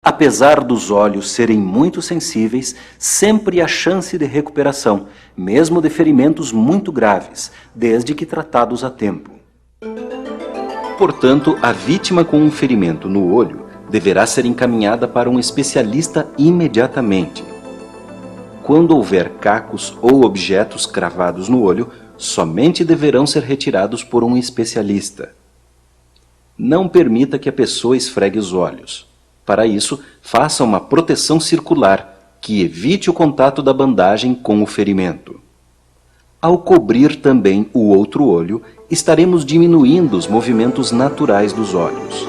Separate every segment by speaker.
Speaker 1: Apesar dos olhos serem muito sensíveis, sempre há chance de recuperação, mesmo de ferimentos muito graves, desde que tratados a tempo. Portanto, a vítima com um ferimento no olho deverá ser encaminhada para um especialista imediatamente. Quando houver cacos ou objetos cravados no olho, somente deverão ser retirados por um especialista. Não permita que a pessoa esfregue os olhos. Para isso, faça uma proteção circular, que evite o contato da bandagem com o ferimento. Ao cobrir também o outro olho, estaremos diminuindo os movimentos naturais dos olhos.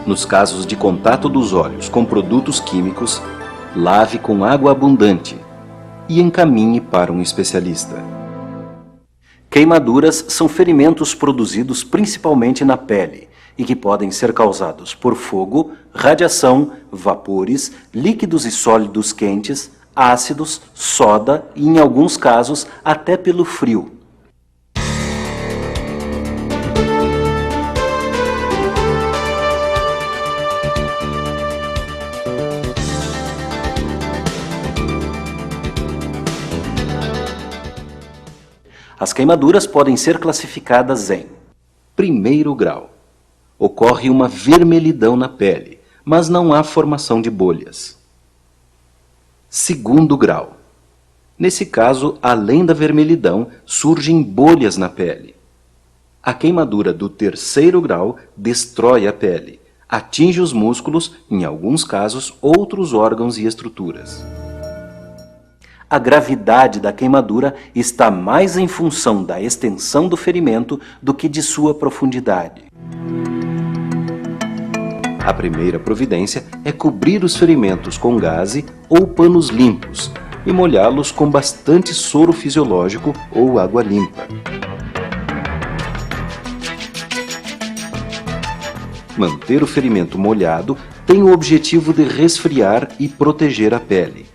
Speaker 1: Nos casos de contato dos olhos com produtos químicos, lave com água abundante e encaminhe para um especialista. Queimaduras são ferimentos produzidos principalmente na pele e que podem ser causados por fogo, radiação, vapores, líquidos e sólidos quentes, ácidos, soda e, em alguns casos, até pelo frio. As queimaduras podem ser classificadas em: primeiro grau. Ocorre uma vermelhidão na pele, mas não há formação de bolhas. Segundo grau. Nesse caso, além da vermelhidão, surgem bolhas na pele. A queimadura do terceiro grau destrói a pele, atinge os músculos, em alguns casos, outros órgãos e estruturas. A gravidade da queimadura está mais em função da extensão do ferimento do que de sua profundidade. A primeira providência é cobrir os ferimentos com gaze ou panos limpos e molhá-los com bastante soro fisiológico ou água limpa. Manter o ferimento molhado tem o objetivo de resfriar e proteger a pele.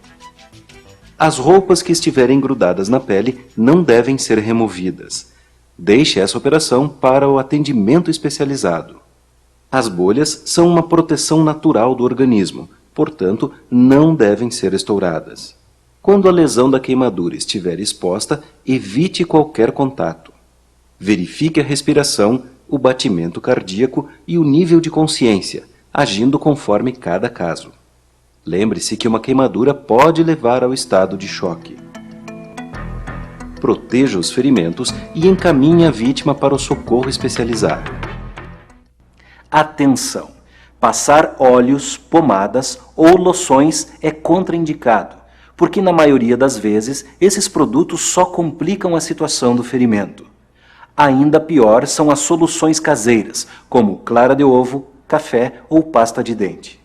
Speaker 1: As roupas que estiverem grudadas na pele não devem ser removidas. Deixe essa operação para o atendimento especializado. As bolhas são uma proteção natural do organismo, portanto, não devem ser estouradas. Quando a lesão da queimadura estiver exposta, evite qualquer contato. Verifique a respiração, o batimento cardíaco e o nível de consciência, agindo conforme cada caso. Lembre-se que uma queimadura pode levar ao estado de choque. Proteja os ferimentos e encaminhe a vítima para o socorro especializado. Atenção! Passar óleos, pomadas ou loções é contraindicado, porque na maioria das vezes esses produtos só complicam a situação do ferimento. Ainda pior são as soluções caseiras, como clara de ovo, café ou pasta de dente.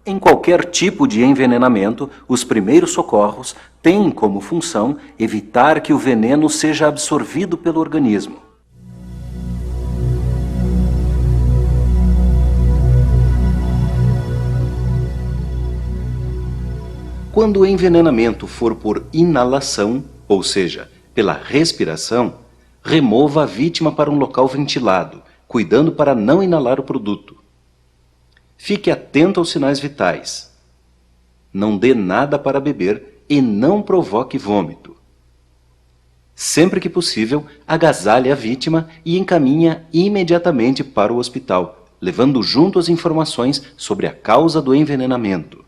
Speaker 1: Em qualquer tipo de envenenamento, os primeiros socorros têm como função evitar que o veneno seja absorvido pelo organismo. Quando o envenenamento for por inalação, ou seja, pela respiração, remova a vítima para um local ventilado, cuidando para não inalar o produto. Fique atento aos sinais vitais. Não dê nada para beber e não provoque vômito. Sempre que possível, agasalhe a vítima e encaminhe-a imediatamente para o hospital, levando junto as informações sobre a causa do envenenamento.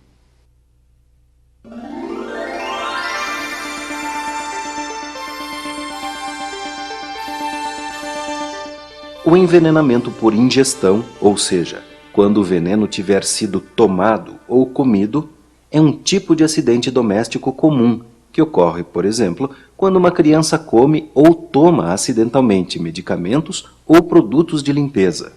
Speaker 1: O envenenamento por ingestão, ou seja, quando o veneno tiver sido tomado ou comido, é um tipo de acidente doméstico comum, que ocorre, por exemplo, quando uma criança come ou toma acidentalmente medicamentos ou produtos de limpeza.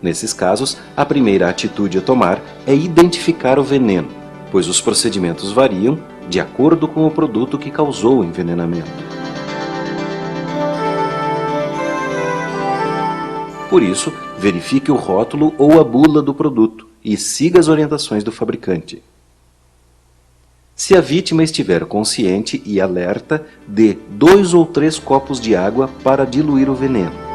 Speaker 1: Nesses casos, a primeira atitude a tomar é identificar o veneno, pois os procedimentos variam de acordo com o produto que causou o envenenamento. Por isso, verifique o rótulo ou a bula do produto e siga as orientações do fabricante. Se a vítima estiver consciente e alerta, dê 2 ou 3 copos de água para diluir o veneno.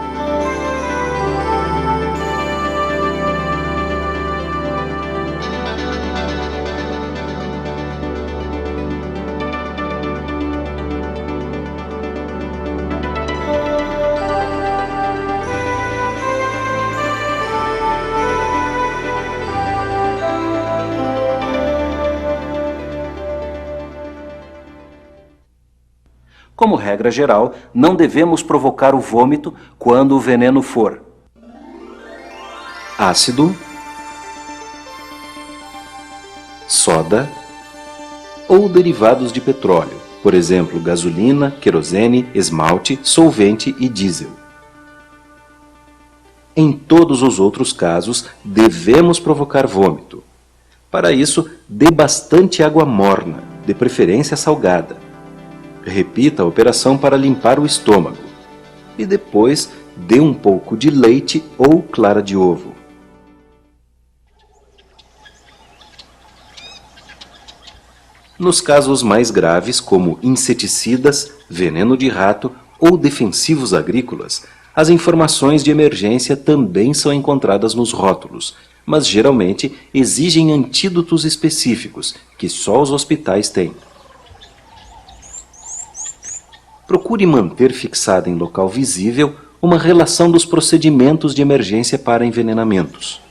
Speaker 1: Como regra geral, não devemos provocar o vômito quando o veneno for ácido, soda ou derivados de petróleo, por exemplo, gasolina, querosene, esmalte, solvente e diesel. Em todos os outros casos, devemos provocar vômito. Para isso, dê bastante água morna, de preferência salgada. Repita a operação para limpar o estômago. E depois, dê um pouco de leite ou clara de ovo. Nos casos mais graves, como inseticidas, veneno de rato ou defensivos agrícolas, as informações de emergência também são encontradas nos rótulos, mas geralmente exigem antídotos específicos, que só os hospitais têm. Procure manter fixada em local visível uma relação dos procedimentos de emergência para envenenamentos.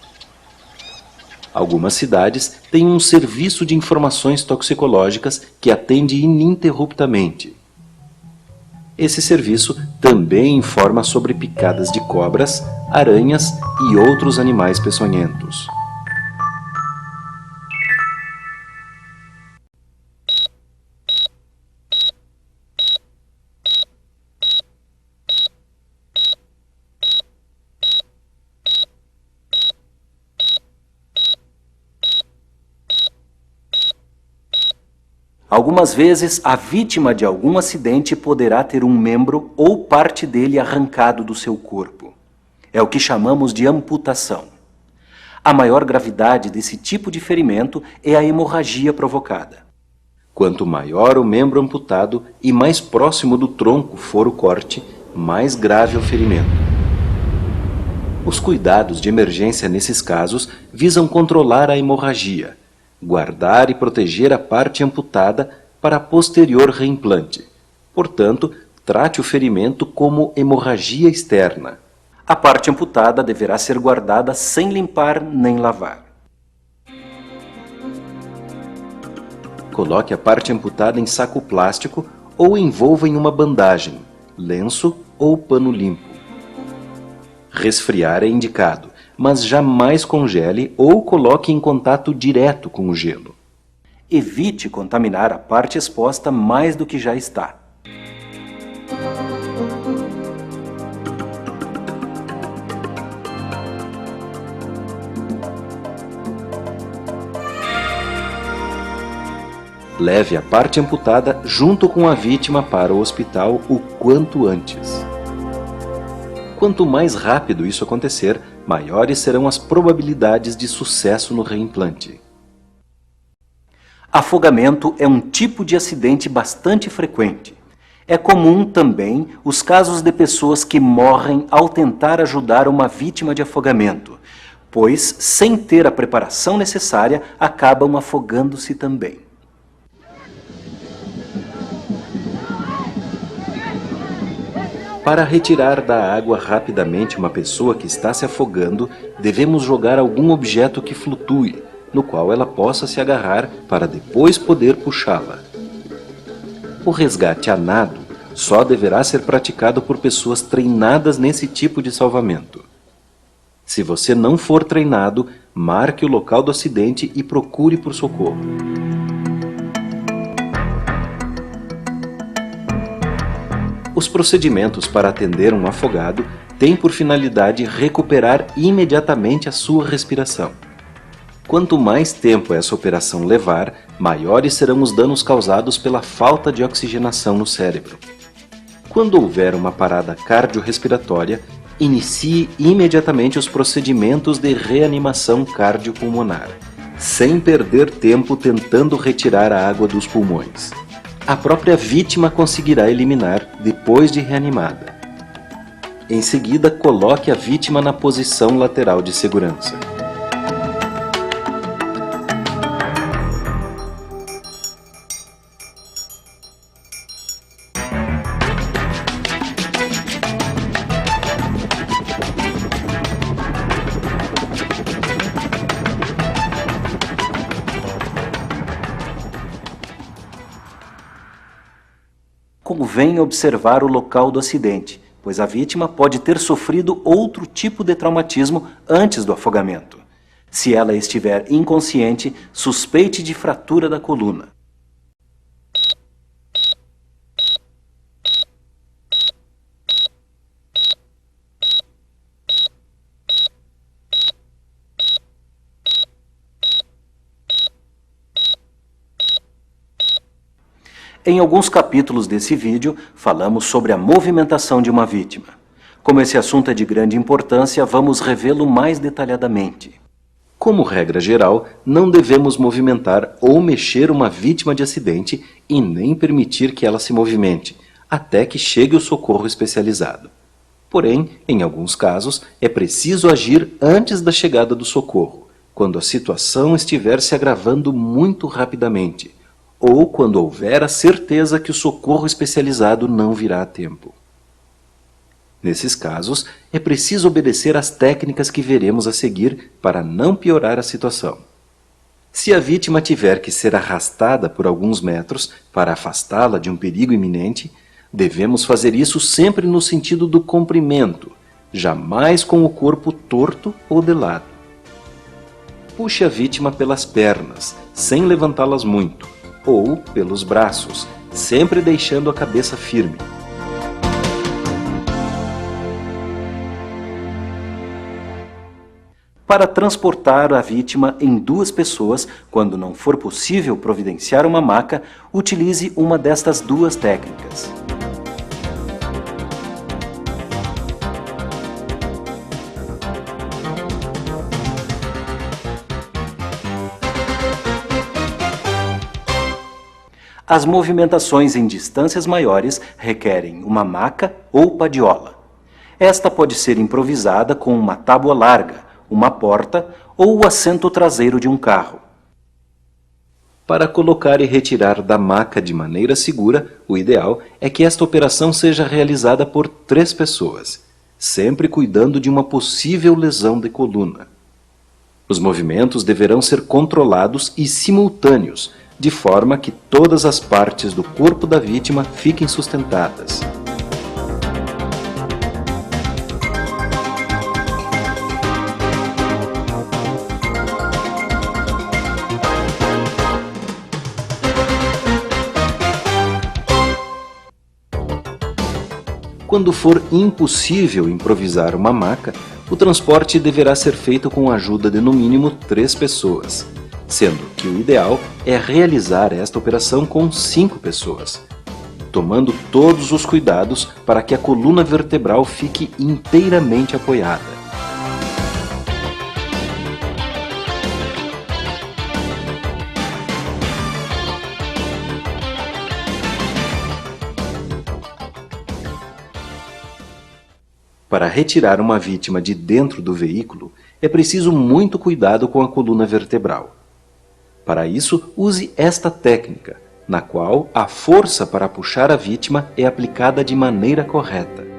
Speaker 1: Algumas cidades têm um serviço de informações toxicológicas que atende ininterruptamente. Esse serviço também informa sobre picadas de cobras, aranhas e outros animais peçonhentos. Algumas vezes, a vítima de algum acidente poderá ter um membro ou parte dele arrancado do seu corpo. É o que chamamos de amputação. A maior gravidade desse tipo de ferimento é a hemorragia provocada. Quanto maior o membro amputado e mais próximo do tronco for o corte, mais grave é o ferimento. Os cuidados de emergência nesses casos visam controlar a hemorragia, guardar e proteger a parte amputada para posterior reimplante. Portanto, trate o ferimento como hemorragia externa. A parte amputada deverá ser guardada sem limpar nem lavar. Coloque a parte amputada em saco plástico ou envolva em uma bandagem, lenço ou pano limpo. Resfriar é indicado, mas jamais congele ou coloque em contato direto com o gelo. Evite contaminar a parte exposta mais do que já está. Leve a parte amputada junto com a vítima para o hospital o quanto antes. Quanto mais rápido isso acontecer, maiores serão as probabilidades de sucesso no reimplante. Afogamento é um tipo de acidente bastante frequente. É comum também os casos de pessoas que morrem ao tentar ajudar uma vítima de afogamento, pois, sem ter a preparação necessária, acabam afogando-se também. Para retirar da água rapidamente uma pessoa que está se afogando, devemos jogar algum objeto que flutue, no qual ela possa se agarrar para depois poder puxá-la. O resgate a nado só deverá ser praticado por pessoas treinadas nesse tipo de salvamento. Se você não for treinado, marque o local do acidente e procure por socorro. Os procedimentos para atender um afogado têm por finalidade recuperar imediatamente a sua respiração. Quanto mais tempo essa operação levar, maiores serão os danos causados pela falta de oxigenação no cérebro. Quando houver uma parada cardiorrespiratória, inicie imediatamente os procedimentos de reanimação cardiopulmonar, sem perder tempo tentando retirar a água dos pulmões. A própria vítima conseguirá eliminar depois de reanimada. Em seguida, coloque a vítima na posição lateral de segurança. Convém observar o local do acidente, pois a vítima pode ter sofrido outro tipo de traumatismo antes do afogamento. Se ela estiver inconsciente, suspeite de fratura da coluna. Em alguns capítulos desse vídeo, falamos sobre a movimentação de uma vítima. Como esse assunto é de grande importância, vamos revê-lo mais detalhadamente. Como regra geral, não devemos movimentar ou mexer uma vítima de acidente e nem permitir que ela se movimente, até que chegue o socorro especializado. Porém, em alguns casos, é preciso agir antes da chegada do socorro, quando a situação estiver se agravando muito rapidamente, ou quando houver a certeza que o socorro especializado não virá a tempo. Nesses casos, é preciso obedecer às técnicas que veremos a seguir para não piorar a situação. Se a vítima tiver que ser arrastada por alguns metros para afastá-la de um perigo iminente, devemos fazer isso sempre no sentido do comprimento, jamais com o corpo torto ou de lado. Puxe a vítima pelas pernas, sem levantá-las muito, ou pelos braços, sempre deixando a cabeça firme. Para transportar a vítima em 2 pessoas, quando não for possível providenciar uma maca, utilize uma destas 2 técnicas. As movimentações em distâncias maiores requerem uma maca ou padiola. Esta pode ser improvisada com uma tábua larga, uma porta ou o assento traseiro de um carro. Para colocar e retirar da maca de maneira segura, o ideal é que esta operação seja realizada por 3 pessoas, sempre cuidando de uma possível lesão de coluna. Os movimentos deverão ser controlados e simultâneos, de forma que todas as partes do corpo da vítima fiquem sustentadas. Quando for impossível improvisar uma maca, o transporte deverá ser feito com a ajuda de no mínimo 3 pessoas. Sendo que o ideal é realizar esta operação com 5 pessoas, tomando todos os cuidados para que a coluna vertebral fique inteiramente apoiada. Para retirar uma vítima de dentro do veículo, é preciso muito cuidado com a coluna vertebral. Para isso, use esta técnica, na qual a força para puxar a vítima é aplicada de maneira correta.